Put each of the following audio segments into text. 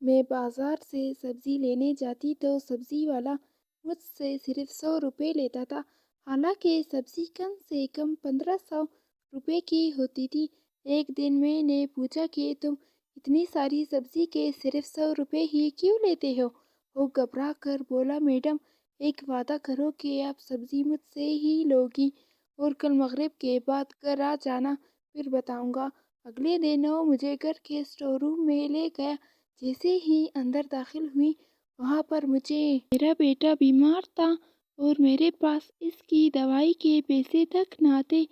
میں بازار سے سبزی لینے جاتی تو سبزی والا مجھ سے صرف 100 روپے لیتا تھا، حالانکہ سبزی کم سے کم 1500 روپے کی ہوتی تھی۔ ایک دن میں نے پوچھا کہ تم اتنی ساری سبزی کے صرف 100 روپے ہی کیوں لیتے ہو؟ وہ گھبرا کر بولا، میڈم ایک وعدہ کرو کہ آپ سبزی مجھ سے ہی لوگی اور کل مغرب کے بعد گھر آ جانا، پھر بتاؤں گا۔ اگلے دن وہ مجھے گھر کے اسٹور روم میں لے گیا۔ جیسے ہی اندر داخل ہوئی، وہاں پر مجھے میرا بیٹا بیمار تھا اور میرے پاس اس کی دوائی کے پیسے تک نہ تھے۔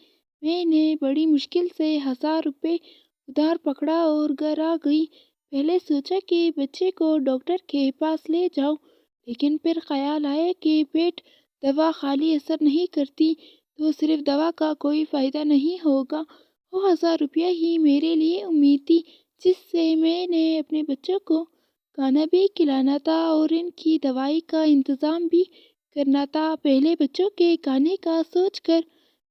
میں نے بڑی مشکل سے 1000 روپے ادھار پکڑا اور گھر آ گئی۔ پہلے سوچا کہ بچے کو ڈاکٹر کے پاس لے جاؤں، لیکن پھر خیال آیا کہ پیٹ دوا خالی اثر نہیں کرتی تو صرف دوا کا کوئی فائدہ نہیں ہوگا۔ وہ 1000 روپیہ ہی میرے لیے امید تھی، جس سے میں نے اپنے بچوں کو کھانا بھی کھلانا تھا اور ان کی دوائی کا انتظام بھی کرنا تھا۔ پہلے بچوں کے کھانے کا سوچ کر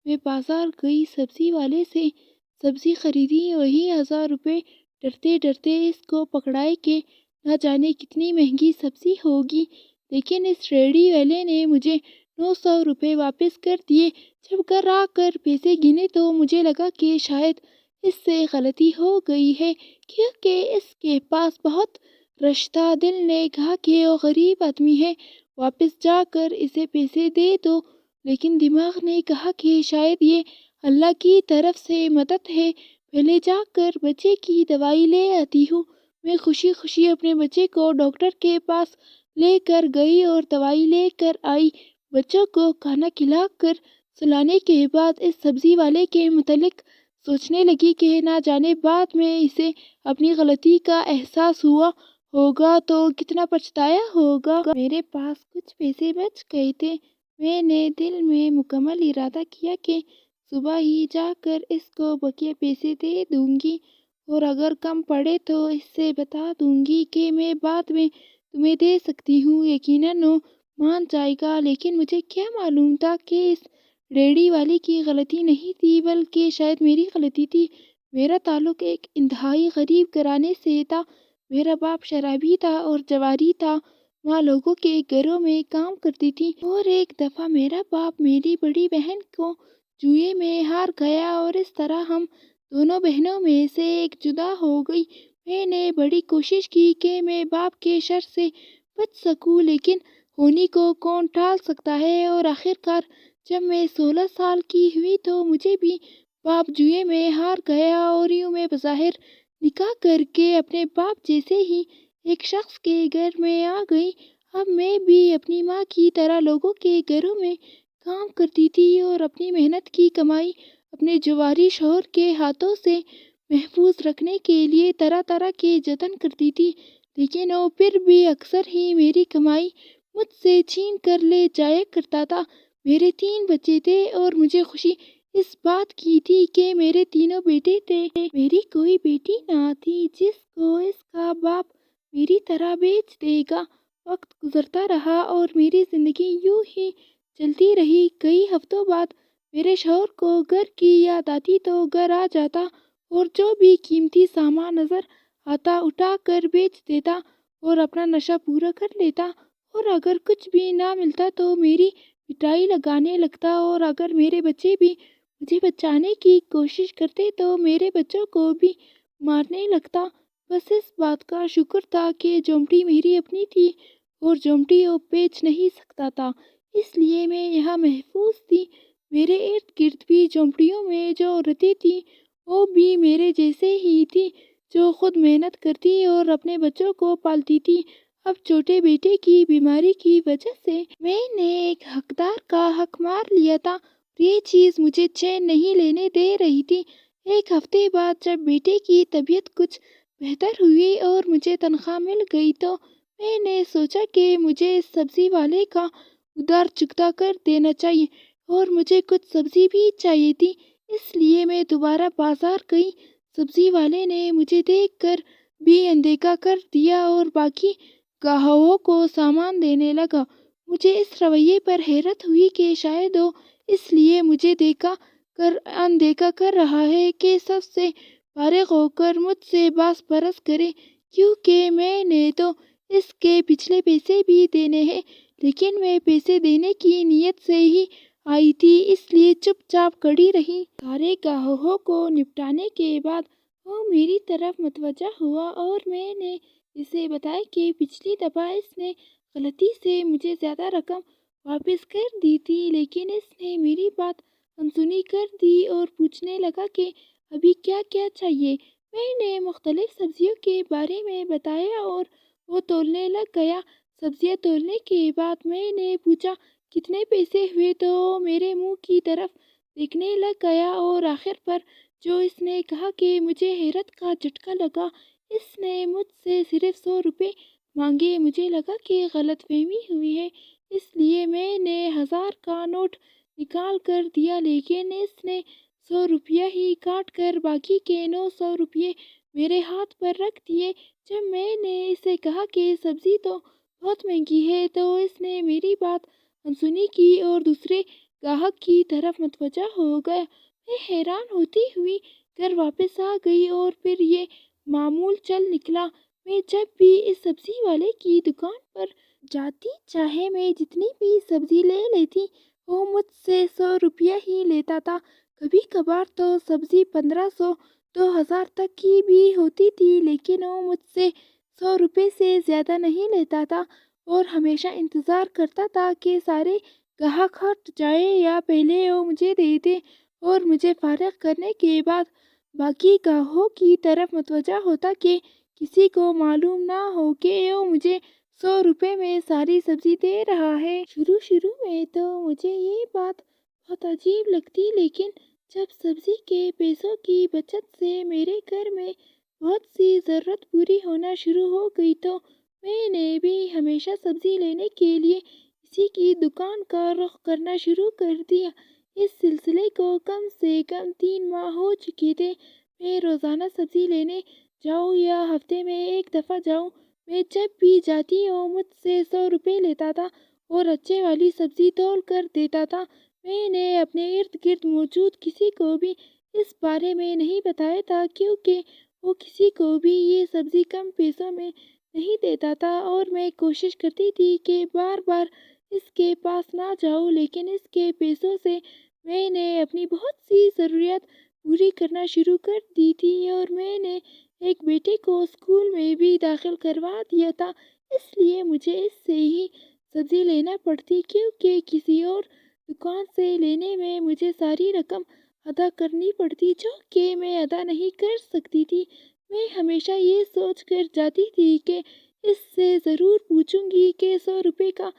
میں بازار گئی، سبزی والے سے سبزی خریدی۔ وہی 1000 روپے ڈرتے ڈرتے اس کو پکڑائے کہ نہ جانے کتنی مہنگی سبزی ہوگی، لیکن اس ریڑھی والے نے مجھے 900 روپے واپس کر دیے۔ جب گھر آ کر پیسے گنے تو مجھے لگا کہ شاید اس سے غلطی ہو گئی ہے، کیونکہ اس کے پاس بہت رش تھا۔ دل نے کہا کہ وہ غریب آدمی ہے، واپس جا کر اسے پیسے دے دو، لیکن دماغ نے کہا کہ شاید یہ اللہ کی طرف سے مدد ہے، پہلے جا کر بچے کی دوائی لے آتی ہوں۔ میں خوشی خوشی اپنے بچے کو ڈاکٹر کے پاس لے کر گئی اور دوائی لے کر آئی۔ بچوں کو کھانا کھلا کر سلانے کے بعد اس سبزی والے کے متعلق سوچنے لگی کہ نہ جانے بعد میں اسے اپنی غلطی کا احساس ہوا ہوگا تو کتنا پچھتایا ہوگا۔ میرے پاس کچھ پیسے بچ گئے تھے۔ میں نے دل میں مکمل ارادہ کیا کہ صبح ہی جا کر اس کو بقیہ پیسے دے دوں گی، اور اگر کم پڑے تو اس سے بتا دوں گی کہ میں بعد میں تمہیں دے سکتی ہوں۔ یقیناً وہ مان جائے گا، لیکن مجھے کیا معلوم تھا کہ اس ریڑھی والے کی غلطی نہیں تھی، بلکہ شاید میری غلطی تھی۔ میرا تعلق ایک انتہائی غریب گھرانے سے تھا۔ میرا باپ شرابی تھا اور جواری تھا، ماں لوگوں کے گھروں میں کام کرتی تھی، اور ایک دفعہ میرا باپ میری بڑی بہن کو جوئے میں ہار گیا اور اس طرح ہم دونوں بہنوں میں سے ایک جدا ہو گئی۔ میں نے بڑی کوشش کی کہ میں باپ کے شر سے بچ سکوں، لیکن ہونے کو کون ٹال سکتا ہے، اور آخرکار جب میں 16 سال کی ہوئی تو مجھے بھی باپ جوئے میں ہار گیا، اور یوں میں بظاہر نکاح کر کے اپنے باپ جیسے ہی ایک شخص کے گھر میں آ گئی۔ اب میں بھی اپنی ماں کی طرح لوگوں کے گھروں میں کام کرتی تھی اور اپنی محنت کی کمائی اپنے جواری شوہر کے ہاتھوں سے محفوظ رکھنے کے لیے طرح طرح کے جتن کرتی تھی، لیکن وہ پھر بھی اکثر ہی میری کمائی مجھ سے چھین کر لے جایا کرتا تھا۔ میرے 3 بچے تھے اور مجھے خوشی اس بات کی تھی کہ میرے تینوں بیٹے تھے۔ میری کوئی بیٹی نہ تھی جس کو اس کا باپ میری طرح بیچ دے گا۔ وقت گزرتا رہا اور میری زندگی یوں ہی چلتی رہی۔ کئی ہفتوں بعد میرے شوہر کو گھر کی یاد آتی تو گھر آ جاتا اور جو بھی قیمتی سامان نظر آتا اٹھا کر بیچ دیتا اور اپنا نشہ پورا کر لیتا، اور اگر کچھ بھی نہ ملتا تو میری پٹائی لگانے لگتا، اور اگر میرے بچے بھی مجھے بچانے کی کوشش کرتے تو میرے بچوں کو بھی مارنے لگتا۔ بس اس بات کا شکر تھا کہ جھونپڑی میری اپنی تھی اور جھونپڑی وہ بیچ نہیں سکتا تھا، اس لیے میں یہاں محفوظ تھی۔ میرے ارد گرد بھی جھونپڑیوں میں جو عورتیں تھیں وہ بھی میرے جیسے ہی تھیں، جو خود محنت کرتی اور اپنے بچوں کو پالتی تھی۔ اب چھوٹے بیٹے کی بیماری کی وجہ سے میں نے ایک حقدار کا حق مار لیا تھا، اور یہ چیز مجھے چین نہیں لینے دے رہی تھی۔ ایک ہفتے بعد جب بیٹے کی طبیعت کچھ بہتر ہوئی اور مجھے تنخواہ مل گئی تو میں نے سوچا کہ مجھے اس سبزی والے کا ادھار چکتا کر دینا چاہیے، اور مجھے کچھ سبزی بھی چاہیے تھی، اس لیے میں دوبارہ بازار گئی۔ سبزی والے نے مجھے دیکھ کر بھی اندیکھا کر دیا اور باقی گاہکوں کو سامان دینے لگا۔ مجھے اس رویے پر حیرت ہوئی کہ شاید وہ اس لیے مجھے دیکھا کر اندیکھا کر رہا ہے کہ سب سے فارغ ہو کر مجھ سے باس پرس کرے، کیونکہ میں نے تو اس کے پچھلے پیسے بھی دینے ہیں، لیکن میں پیسے دینے کی نیت سے ہی آئی تھی، اس لیے چپ چاپ کھڑی رہی۔ سارے گاہکوں کو نپٹانے کے بعد وہ میری طرف متوجہ ہوا اور میں نے اسے بتایا کہ پچھلی دفعہ اس نے غلطی سے مجھے زیادہ رقم واپس کر دی تھی، لیکن اس نے میری بات انسنی کر دی اور پوچھنے لگا کہ ابھی کیا کیا چاہیے۔ میں نے مختلف سبزیوں کے بارے میں بتایا اور وہ تولنے لگ گیا۔ سبزیاں تولنے کے بعد میں نے پوچھا کتنے پیسے ہوئے تو وہ میرے منہ کی طرف دیکھنے لگ گیا اور آخر پر جو اس نے کہا کہ مجھے حیرت کا جھٹکا لگا۔ اس نے مجھ سے صرف 100 روپے مانگے۔ مجھے لگا کہ غلط فہمی ہوئی ہے، اس لیے میں نے 1000 کا نوٹ نکال کر دیا، لیکن اس نے 100 روپیہ ہی کاٹ کر باقی کے 900 روپے میرے ہاتھ پر رکھ دیے۔ جب میں نے اسے کہا کہ سبزی تو بہت مہنگی ہے تو اس نے میری بات انسنی کی اور دوسرے گاہک کی طرف متوجہ ہو گیا۔ میں حیران ہوتی ہوئی گھر واپس آ گئی اور پھر یہ معمول چل نکلا۔ میں جب بھی اس سبزی والے کی دکان پر جاتی، چاہے میں جتنی بھی سبزی لے لیتی، وہ مجھ سے 100 روپیہ ہی لیتا تھا۔ کبھی کبھار تو سبزی 1500 2000 تک کی بھی ہوتی تھی، لیکن وہ مجھ سے 100 روپے سے زیادہ نہیں لیتا تھا اور ہمیشہ انتظار کرتا تھا کہ سارے گاہک ہٹ جائیں یا پہلے وہ مجھے دے دے اور مجھے فارغ کرنے کے بعد باقی گاہکوں کی طرف متوجہ ہوتا کہ کسی کو معلوم نہ ہو کہ وہ مجھے 100 روپے میں ساری سبزی دے رہا ہے۔ شروع میں تو مجھے یہ بات بہت عجیب لگتی، لیکن جب سبزی کے پیسوں کی بچت سے میرے گھر میں بہت سی ضرورت پوری ہونا شروع ہو گئی تو میں نے بھی ہمیشہ سبزی لینے کے لیے اسی کی دکان کا رخ کرنا شروع کر دیا۔ اس سلسلے کو کم سے کم 3 ماہ ہو چکے تھے۔ میں روزانہ سبزی لینے جاؤں یا ہفتے میں ایک دفعہ جاؤں، میں جب بھی جاتی وہ مجھ سے 100 روپے لیتا تھا اور اچھے والی سبزی تول کر دیتا تھا۔ میں نے اپنے ارد گرد موجود کسی کو بھی اس بارے میں نہیں بتایا تھا، کیونکہ وہ کسی کو بھی یہ سبزی کم پیسوں میں نہیں دیتا تھا اور میں کوشش کرتی تھی کہ بار بار اس کے پاس نہ جاؤں، لیکن اس کے پیسوں سے میں نے اپنی بہت سی ضروریات پوری کرنا شروع کر دی تھی اور میں نے ایک بیٹے کو اسکول میں بھی داخل کروا دیا تھا، اس لیے مجھے اس سے ہی سبزی لینا پڑتی، کیونکہ کسی اور دکان سے لینے میں مجھے ساری رقم ادا کرنی پڑتی جو کہ میں ادا نہیں کر سکتی تھی۔ میں ہمیشہ یہ سوچ کر جاتی تھی کہ اس سے ضرور پوچھوں گی کہ 100 روپے کا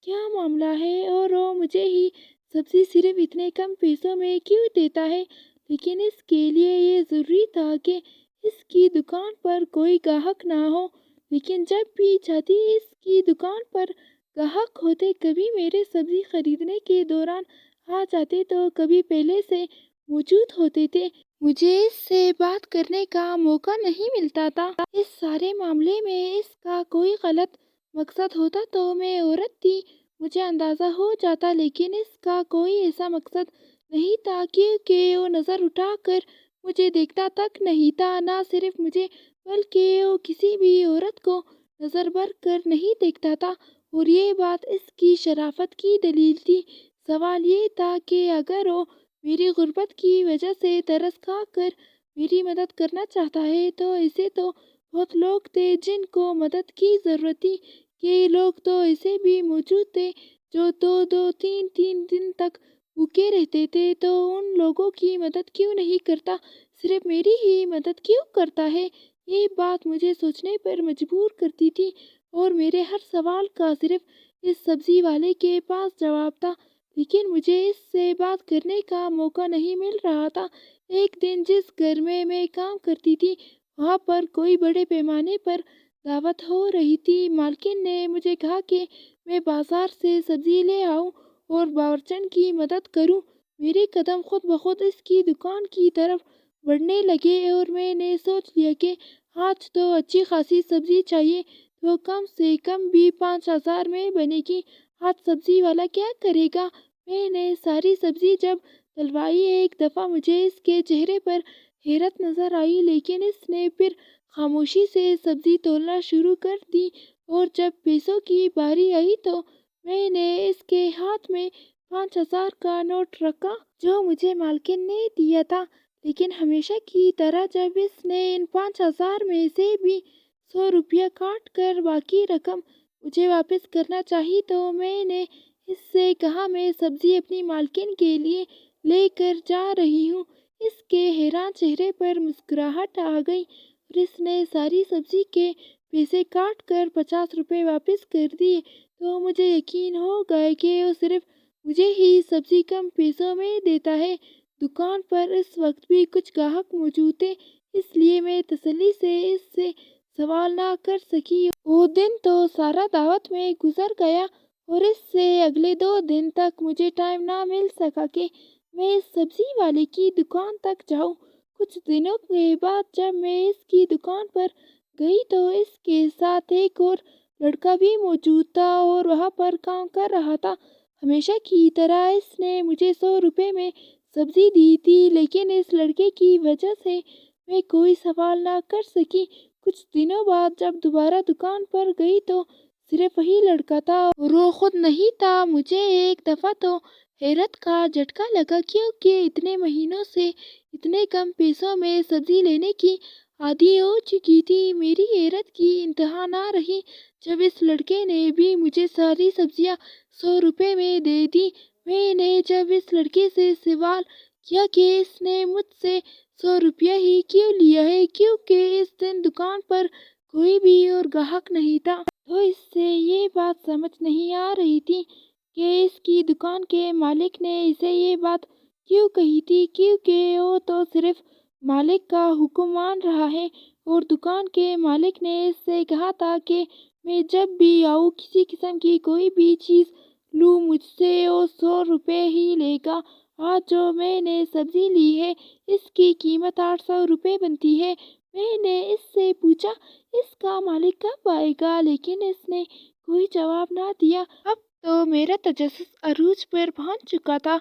کیا معاملہ ہے اور وہ مجھے ہی سبزی صرف اتنے کم پیسوں میں کیوں دیتا ہے، لیکن اس کے لیے یہ ضروری تھا کہ اس کی دکان پر کوئی گاہک نہ ہو۔ لیکن جب بھی جاتی اس کی دکان پر گاہک ہوتے، کبھی میرے سبزی خریدنے کے دوران آ جاتے تو کبھی پہلے سے موجود ہوتے تھے۔ مجھے اس سے بات کرنے کا موقع نہیں ملتا تھا۔ اس سارے معاملے میں اس کا کوئی غلط مقصد ہوتا تو میں عورت تھی، مجھے اندازہ ہو جاتا، لیکن اس کا کوئی ایسا مقصد نہیں تھا، کیونکہ وہ نظر اٹھا کر مجھے دیکھتا تک نہیں تھا۔ نہ صرف مجھے بلکہ وہ کسی بھی عورت کو نظر بھر کر نہیں دیکھتا تھا، اور یہ بات اس کی شرافت کی دلیل تھی۔ سوال یہ تھا کہ اگر وہ میری غربت کی وجہ سے ترس کھا کر میری مدد کرنا چاہتا ہے تو ایسے تو بہت لوگ تھے جن کو مدد کی ضرورت تھی۔ کئی لوگ تو ایسے بھی موجود تھے جو 2-2 3 دن تک بھوکے رہتے تھے، تو ان لوگوں کی مدد کیوں نہیں کرتا، صرف میری ہی مدد کیوں کرتا ہے؟ یہ بات مجھے سوچنے پر مجبور کرتی تھی اور میرے ہر سوال کا صرف اس سبزی والے کے پاس جواب تھا، لیکن مجھے اس سے بات کرنے کا موقع نہیں مل رہا تھا۔ ایک دن جس گھر میں کام کرتی تھی، وہاں پر کوئی بڑے پیمانے پر دعوت ہو رہی تھی۔ مالکن نے مجھے کہا کہ میں بازار سے سبزی لے آؤں اور باورچن کی مدد کروں۔ میرے قدم خود بخود اس کی دکان کی طرف بڑھنے لگے اور میں نے سوچ لیا کہ آج تو اچھی خاصی سبزی چاہیے، تو کم سے کم بھی 5000 میں بنے گی۔ آج سبزی والا کیا کرے گا؟ میں نے ساری سبزی جب تلوائی، ایک دفعہ مجھے اس کے چہرے پر حیرت نظر آئی، لیکن اس نے پھر خاموشی سے سبزی تولنا شروع کر دی اور جب پیسوں کی باری آئی تو میں نے اس کے ہاتھ میں 5,000 کا نوٹ رکھا جو مجھے مالکن نے دیا تھا، لیکن ہمیشہ کی طرح جب اس نے ان 5,000 میں سے بھی 100 روپیہ کاٹ کر باقی رقم مجھے واپس کرنا چاہی تو میں نے اس سے کہا میں سبزی اپنی مالکن کے لیے لے کر جا رہی ہوں۔ اس کے حیران چہرے پر مسکراہٹ آ گئی اور اس نے ساری سبزی کے پیسے کاٹ کر 50 روپے واپس کر دیے تو مجھے یقین ہو گیا کہ وہ صرف مجھے ہی سبزی کم پیسوں میں دیتا ہے۔ دکان پر اس وقت بھی کچھ گاہک موجود تھے، اس لیے میں تسلی سے اس سے سوال نہ کر سکی۔ وہ دن تو سارا دعوت میں گزر گیا اور اس سے اگلے 2 دن تک مجھے ٹائم نہ مل سکا کہ میں اس سبزی والے کی دکان تک جاؤں۔ کچھ دنوں کے بعد جب میں اس کی دکان پر گئی تو اس کے ساتھ ایک اور لڑکا بھی موجود تھا اور وہاں پر کام کر رہا تھا۔ ہمیشہ کی طرح اس نے مجھے 100 روپے میں سبزی دی تھی، لیکن اس لڑکے کی وجہ سے میں کوئی سوال نہ کر سکی۔ کچھ دنوں بعد جب دوبارہ دکان پر گئی تو صرف وہی لڑکا تھا اور وہ خود نہیں تھا۔ مجھے ایک دفعہ تو حیرت کا جھٹکا لگا کیونکہ اتنے مہینوں سے اتنے کم پیسوں میں سبزی لینے کی عادی ہو چکی تھی۔ میری حیرت کی انتہا نہ رہی جب اس لڑکے نے بھی مجھے ساری سبزیاں 100 روپے میں دے دی۔ میں نے جب اس لڑکے سے سوال کیا کہ اس نے مجھ سے 100 روپیہ ہی کیوں لیا ہے کیونکہ اس دن دکان پر کوئی بھی اور گاہک نہیں تھا، تو اس سے یہ بات سمجھ نہیں آ رہی تھی کہ اس کی دکان کے مالک نے اسے یہ بات کیوں کہی تھی، کیونکہ وہ تو صرف مالک کا حکم مان رہا ہے اور دکان کے مالک نے اس سے کہا تھا کہ میں جب بھی آؤں کسی قسم کی کوئی بھی چیز لوں مجھ سے وہ 100 روپے ہی لے گا۔ آج جو میں نے سبزی لی ہے اس کی قیمت 800 روپے بنتی ہے۔ میں نے اس سے پوچھا اس کا مالک کب آئے گا، لیکن اس نے کوئی جواب نہ دیا۔ اب تو میرا تجسس عروج پر پہنچ چکا تھا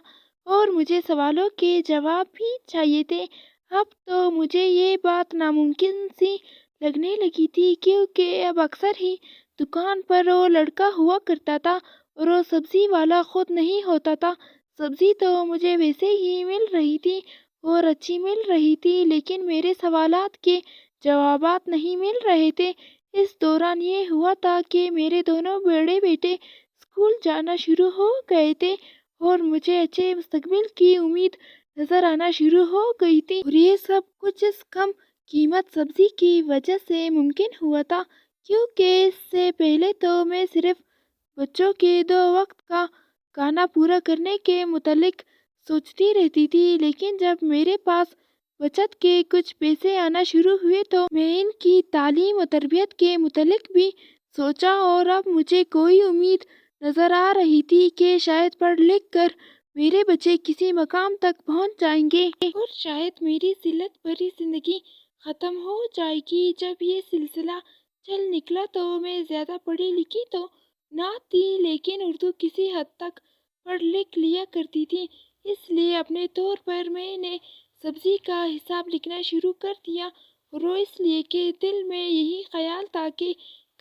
اور مجھے سوالوں کے جواب بھی چاہیے تھے۔ اب تو مجھے یہ بات ناممکن سی لگنے لگی تھی کیونکہ اب اکثر ہی دکان پر وہ لڑکا ہوا کرتا تھا اور وہ سبزی والا خود نہیں ہوتا تھا۔ سبزی تو مجھے ویسے ہی مل رہی تھی اور اچھی مل رہی تھی، لیکن میرے سوالات کے جوابات نہیں مل رہے تھے۔ اس دوران یہ ہوا تھا کہ میرے دونوں بڑے بیٹے اسکول جانا شروع ہو گئے تھے اور مجھے اچھے مستقبل کی امید نظر آنا شروع ہو گئی تھی، اور یہ سب کچھ اس کم قیمت سبزی کی وجہ سے ممکن ہوا تھا کیونکہ اس سے پہلے تو میں صرف بچوں کے 2 وقت کا کھانا پورا کرنے کے متعلق سوچتی رہتی تھی، لیکن جب میرے پاس بچت کے کچھ پیسے آنا شروع ہوئے تو میں ان کی تعلیم و تربیت کے متعلق بھی سوچا اور اب مجھے کوئی امید نظر آ رہی تھی کہ شاید پڑھ لکھ کر میرے بچے کسی مقام تک پہنچ جائیں گے اور شاید میری ذلت بھری زندگی ختم ہو جائے گی۔ جب یہ سلسلہ چل نکلا تو میں زیادہ پڑھی لکھی تو نہ تھی، لیکن اردو کسی حد تک پڑھ لکھ لیا کرتی تھی، اس لیے اپنے طور پر میں نے سبزی کا حساب لکھنا شروع کر دیا، اور وہ اس لیے کہ دل میں یہی خیال تھا کہ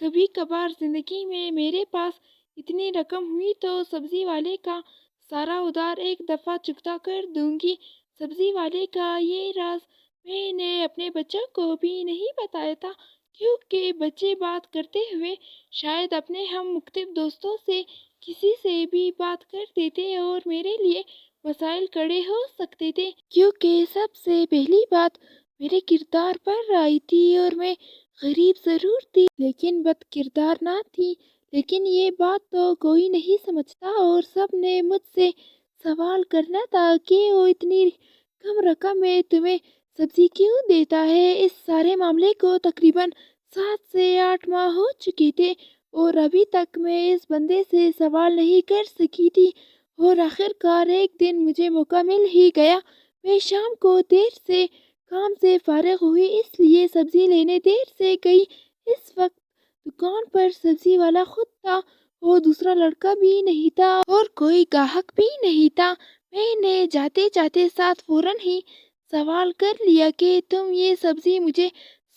کبھی کبھار زندگی میں میرے پاس اتنی رقم ہوئی تو سبزی والے کا سارا ادھار ایک دفعہ چکتا کر دوں گی۔ سبزی والے کا یہ راز میں نے اپنے بچوں کو بھی نہیں بتایا تھا کیونکہ بچے بات کرتے ہوئے شاید اپنے ہم مکتب دوستوں سے کسی سے بھی بات کر دیتے اور میرے لیے مسائل کھڑے ہو سکتے تھے، کیونکہ سب سے پہلی بات میرے کردار پر آئی تھی اور میں غریب ضرور تھی لیکن بد کردار نہ تھی۔ لیکن یہ بات تو کوئی نہیں سمجھتا اور سب نے مجھ سے سوال کرنا تھا کہ وہ اتنی کم رقم میں تمہیں سبزی کیوں دیتا ہے۔ اس سارے معاملے کو تقریباً 7 سے 8 ماہ ہو چکے تھے اور ابھی تک میں اس بندے سے سوال نہیں کر سکی تھی، اور آخرکار ایک دن مجھے موقع مل ہی گیا۔ میں شام کو دیر سے کام سے فارغ ہوئی اس لیے سبزی لینے دیر سے گئی۔ اس وقت دکان پر سبزی والا خود تھا، وہ دوسرا لڑکا بھی نہیں تھا اور کوئی گاہک بھی نہیں تھا۔ میں نے جاتے جاتے ساتھ فوراً ہی سوال کر لیا کہ تم یہ سبزی مجھے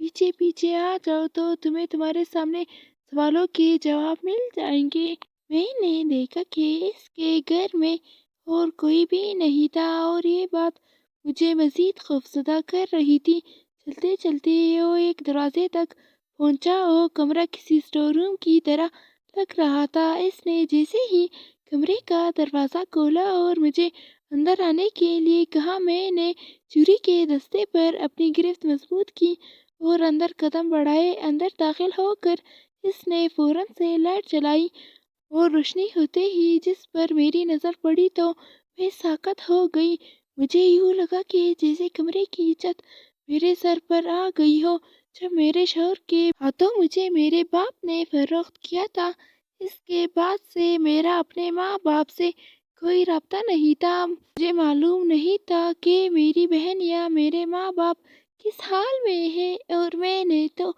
پیچھے پیچھے آ جاؤ تو تمہیں تمہارے سامنے سوالوں کے جواب مل جائیں گے۔ میں نے دیکھا کہ اس کے گھر میں اور کوئی بھی نہیں تھا اور یہ بات مجھے مزید خوفزدہ کر رہی تھی۔ چلتے چلتے وہ ایک دروازے تک پہنچا۔ وہ کمرہ کسی اسٹور روم کی طرح لگ رہا تھا۔ اس نے جیسے ہی کمرے کا دروازہ کھولا اور مجھے اندر آنے کے لیے کہا، میں نے چوری کے دستے پر اپنی گرفت مضبوط کی اور اندر قدم بڑھائے۔ اندر داخل ہو کر اس نے فوراً سے لائٹ جلائی اور روشنی ہوتے ہی جس پر میری نظر پڑی تو میں ساکت ہو گئی۔ مجھے یوں لگا کہ جیسے کمرے کی چھت میرے سر پر آ گئی ہو۔ جب میرے شوہر کے ہاتھوں مجھے میرے باپ نے فروخت کیا تھا، اس کے بعد سے میرا اپنے ماں باپ سے کوئی رابطہ نہیں تھا۔ مجھے معلوم نہیں تھا کہ میری بہن یا میرے ماں باپ کس حال میں ہیں، اور میں نے تو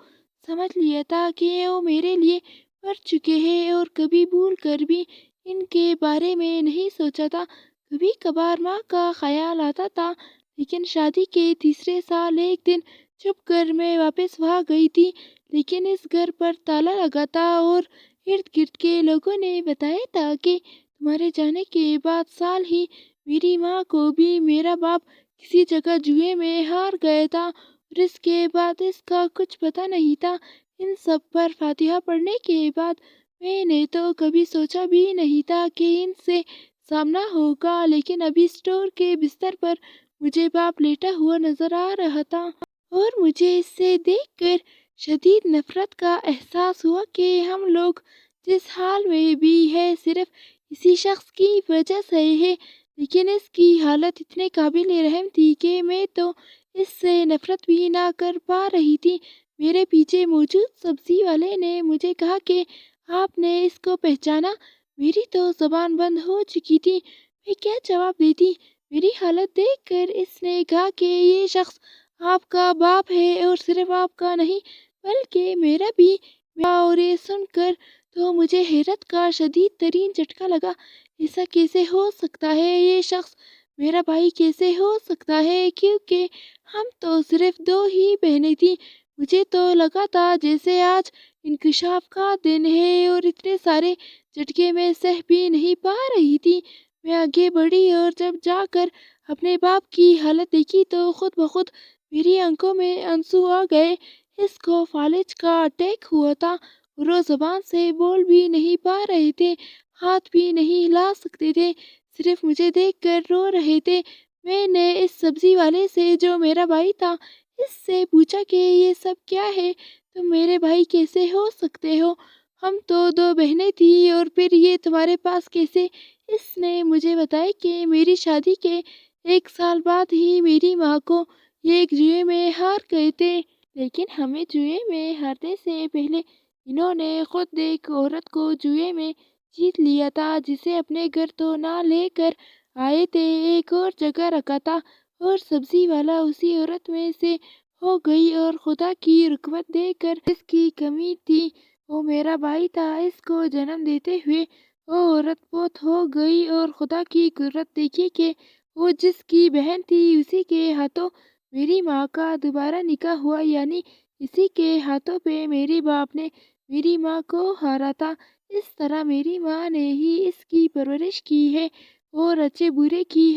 سمجھ لیا تھا کہ وہ میرے لیے مر چکے ہیں اور کبھی بھول کر بھی ان کے بارے میں نہیں سوچا تھا۔ کبھی کبھار ماں کا خیال آتا تھا، لیکن شادی کے تیسرے سال ایک دن چھپ کر میں واپس وہاں گئی تھی، لیکن اس گھر پر تالا لگا تھا اور ارد گرد کے لوگوں نے بتایا تھا کہ تمہارے جانے کے بعد سال ہی میری ماں کو بھی میرا باپ کسی جگہ جوئے میں ہار گیا تھا اور اس کے بعد اس کا کچھ پتہ نہیں تھا۔ ان سب پر فاتحہ پڑھنے کے بعد میں نے تو کبھی سوچا بھی نہیں تھا کہ ان سے سامنا ہوگا، لیکن ابھی اسٹور کے بستر پر مجھے باپ لیٹا ہوا نظر آ رہا تھا اور مجھے اس سے دیکھ کر شدید نفرت کا احساس ہوا کہ ہم لوگ جس حال میں بھی ہے صرف اسی شخص کی وجہ سے ہے، لیکن اس کی حالت اتنے قابل رحم تھی کہ میں تو اس سے نفرت بھی نہ کر پا رہی تھی۔ میرے پیچھے موجود سبزی والے نے مجھے کہا کہ آپ نے اس کو پہچانا؟ میری تو زبان بند ہو چکی تھی، میں کیا جواب دیتی۔ میری حالت دیکھ کر اس نے کہا کہ یہ شخص آپ کا باپ ہے اور صرف آپ کا نہیں بلکہ میرا بھی۔ اور یہ سن کر تو مجھے حیرت کا شدید ترین جھٹکا لگا۔ ایسا کیسے ہو سکتا ہے؟ یہ شخص میرا بھائی کیسے ہو سکتا ہے؟ کیونکہ ہم تو صرف دو ہی بہنیں تھیں۔ مجھے تو لگا تھا جیسے آج انکشاف کا دن ہے اور اتنے سارے جھٹکے میں سہ بھی نہیں پا رہی تھی۔ میں آگے بڑھی اور جب جا کر اپنے باپ کی حالت دیکھی تو خود بخود میری آنکھوں میں آنسو آ گئے۔ اس کو فالج کا اٹیک ہوا تھا اور وہ زبان سے بول بھی نہیں پا رہے تھے، ہاتھ بھی نہیں ہلا سکتے تھے، صرف مجھے دیکھ کر رو رہے تھے۔ میں نے اس سبزی والے سے جو میرا بھائی تھا اس سے پوچھا کہ یہ سب کیا ہے؟ تم میرے بھائی کیسے ہو سکتے ہو؟ ہم تو دو بہنیں تھیں اور پھر یہ تمہارے پاس کیسے؟ اس نے مجھے بتایا کہ میری شادی کے ایک سال بعد ہی میری ماں کو یہ ایک جوئے میں ہار گئے تھے، لیکن ہمیں جوئے میں ہارنے سے پہلے انہوں نے خود ایک عورت کو جوئے میں جیت لیا تھا، جسے اپنے گھر تو نہ لے کر آئے تھے، ایک اور جگہ رکھا تھا، اور سبزی والا اسی عورت میں سے ہو گئی اور خدا کی رکوت دے کر جس کی کمی تھی وہ میرا بھائی تھا، اس کو جنم دیتے ہوئے وہ عورت فوت ہو گئی اور خدا کی قدرت دیکھیے کہ وہ جس کی بہن تھی اسی کے ہاتھوں میری ماں کا دوبارہ نکاح ہوا، یعنی اسی کے ہاتھوں پہ میرے باپ نے میری ماں کو ہارا تھا۔ اس طرح میری ماں نے ہی اس کی پرورش کی ہے اور اچھے برے کی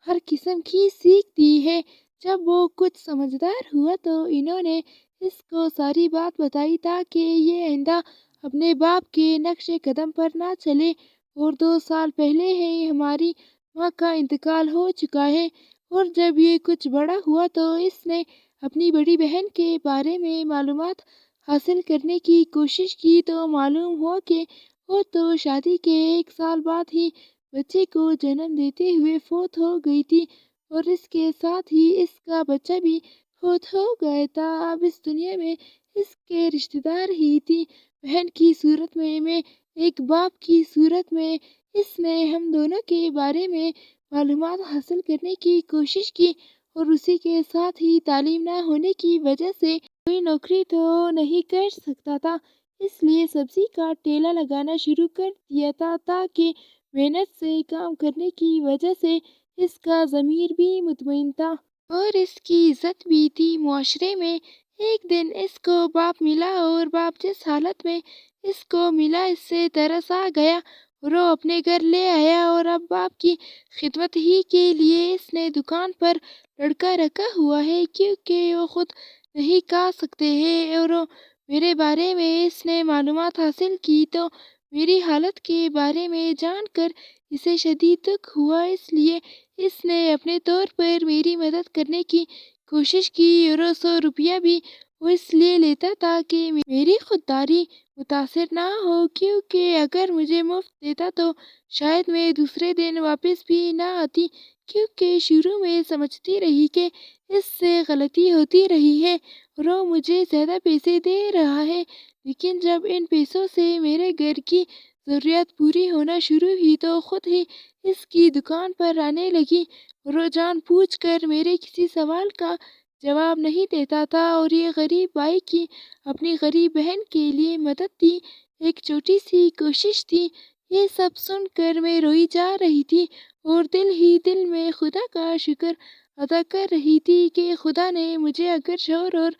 ہر قسم کی سیکھ دی ہے۔ جب وہ کچھ سمجھدار ہوا تو انہوں نے اس کو ساری بات بتائی تاکہ یہ آئندہ اپنے باپ کے نقش قدم پر نہ چلے، اور 2 سال پہلے ہی ہماری ماں کا انتقال ہو چکا ہے۔ اور جب یہ کچھ بڑا ہوا تو اس نے اپنی بڑی بہن کے بارے میں معلومات حاصل کرنے کی کوشش کی تو معلوم ہوا کہ وہ تو شادی کے ایک سال بعد ہی بچے کو جنم دیتے ہوئے فوت ہو گئی تھی، اور اس کے ساتھ ہی اس کا بچہ بھی فوت ہو گیا تھا۔ اب اس دنیا میں اس کے رشتہ دار ہی تھی، بہن کی صورت میں ایک باپ کی صورت میں۔ اس نے ہم دونوں کے بارے میں معلومات حاصل کرنے کی کوشش کی، اور اسی کے ساتھ ہی تعلیم نہ ہونے کی وجہ سے کوئی نوکری تو نہیں کر سکتا تھا، اس لیے سبزی کا ٹھیلا لگانا شروع کر دیا تھا تاکہ محنت سے کام کرنے کی وجہ سے اس کا ضمیر بھی مطمئن تھا اور اس کی عزت بھی تھی معاشرے میں۔ ایک دن اس کو باپ ملا اور باپ جس حالت میں اس کو ملا اس سے ترس آ گیا اور وہ اپنے گھر لے آیا، اور اب باپ کی خدمت ہی کے لیے اس نے دکان پر لڑکا رکھا ہوا ہے، کیونکہ وہ خود نہیں کھا سکتے ہیں۔ اور وہ میرے بارے میں اس نے معلومات حاصل کی تو میری حالت کے بارے میں جان کر اسے شدید دکھ ہوا، اس لیے اس نے اپنے طور پر میری مدد کرنے کی کوشش کی، اور 100 روپیہ بھی وہ اس لیے لیتا تاکہ میری خودداری متاثر نہ ہو، کیونکہ اگر مجھے مفت دیتا تو شاید میں دوسرے دن واپس بھی نہ آتی، کیونکہ شروع میں سمجھتی رہی کہ اس سے غلطی ہوتی رہی ہے اور وہ مجھے زیادہ پیسے دے رہا ہے، لیکن جب ان پیسوں سے میرے گھر کی ضروریات پوری ہونا شروع ہوئی تو خود ہی اس کی دکان پر آنے لگی، اور وہ جان بوجھ کر میرے کسی سوال کا جواب نہیں دیتا تھا، اور یہ غریب بھائی کی اپنی غریب بہن کے لیے مدد تھی، ایک چھوٹی سی کوشش تھی۔ یہ سب سن کر میں روئی جا رہی تھی اور دل ہی دل میں خدا کا شکر ادا کر رہی تھی کہ خدا نے مجھے اگر شوہر اور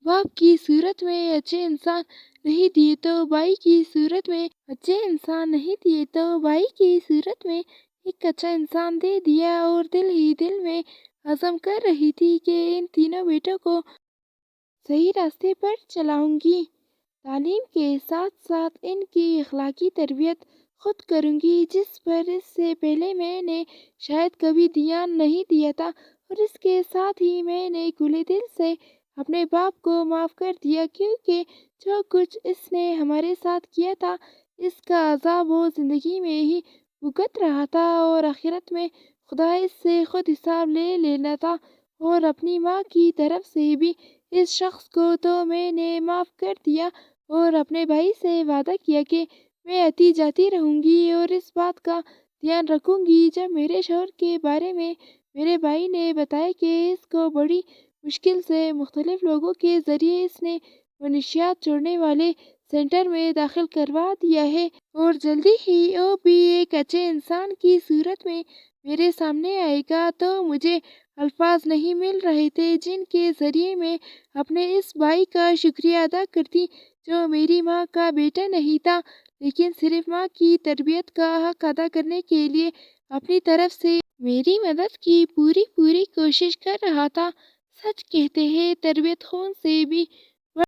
باپ کی صورت میں اچھے انسان نہیں دیے تو بھائی کی صورت میں اچھے انسان نہیں دیے تو بھائی کی صورت میں ایک اچھا انسان دے دیا، اور دل ہی دل میں عزم کر رہی تھی کہ ان تینوں بیٹوں کو صحیح راستے پر چلاؤں گی، تعلیم کے ساتھ ساتھ ان کی اخلاقی تربیت خود کروں گی، جس پر اس سے پہلے میں نے شاید کبھی دھیان نہیں دیا تھا، اور اس کے ساتھ ہی میں نے کھلے دل سے اپنے باپ کو معاف کر دیا، کیونکہ جو کچھ اس نے ہمارے ساتھ کیا تھا اس کا عذاب وہ زندگی میں ہی بھگت رہا تھا، اور آخرت میں خدا اس سے خود حساب لے لینا تھا، اور اپنی ماں کی طرف سے بھی اس شخص کو تو میں نے معاف کر دیا، اور اپنے بھائی سے وعدہ کیا کہ میں آتی جاتی رہوں گی اور اس بات کا دھیان رکھوں گی۔ جب میرے شوہر کے بارے میں میرے بھائی نے بتایا کہ اس کو بڑی مشکل سے مختلف لوگوں کے ذریعے اس نے منشیات چھوڑنے والے سینٹر میں داخل کروا دیا ہے اور جلدی ہی وہ بھی ایک اچھے انسان کی صورت میں میرے سامنے آئے گا، تو مجھے الفاظ نہیں مل رہے تھے جن کے ذریعے میں اپنے اس بھائی کا شکریہ ادا کرتی، جو میری ماں کا بیٹا نہیں تھا لیکن صرف ماں کی تربیت کا حق ادا کرنے کے لیے اپنی طرف سے میری مدد کی پوری کوشش کر رہا تھا۔ سچ کہتے ہیں تربیت خون سے بھی